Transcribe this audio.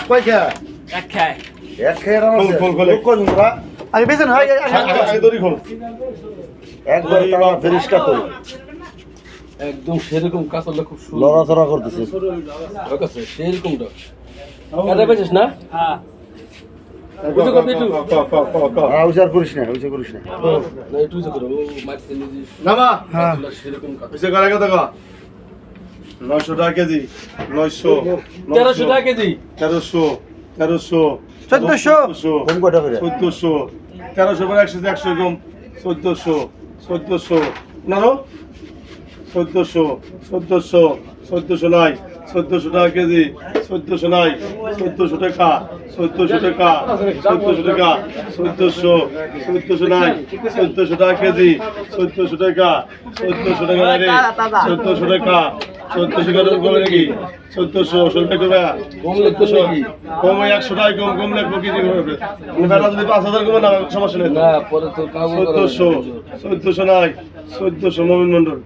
কয় খেয়া এক খায় এক খেয়ে রান্না খোল, খোল, খোল। তোরা আরে বেছেন হয় আগে দড়ি খোল। একবার তারা ফেরিস্কা তো একদম সেরকম কাঁচালে খুব সুন্দর লড়াচড়া করতেছে আছে সেরকমটা এটা পেয়েছিস না উচার করিস না উচার করিস না না একটু যে করো মারতে নিজে নামা। সেরকম কাঁচা এসে করে কত টাকা? 900 টাকা কেজি। 900 1300 টাকা কেজি 1300 1300 1400 কোন কয়টা করে 1400 1300 পরে 100 100 কম 1400 1400 নারো 1400 1400 1400 নাই 1400 টাকা কেজি 1400 নাই 1400 টাকা 1400 টাকা 1400 টাকা 1400 1400 নাই 1400 টাকা কেজি 1400 টাকা 1400 টাকা রে 1400 টাকা 1400 টাকা কমে নাকি 1400 টাকা কমে কম লাগতো নাকি কমে 100 টাকা কম কম লাগবে কেজি করবে বেটা যদি 5000 কমে না সমস্যা নেই না পরে তো কাম 1400 নাই 1400 মমিন মন্ডল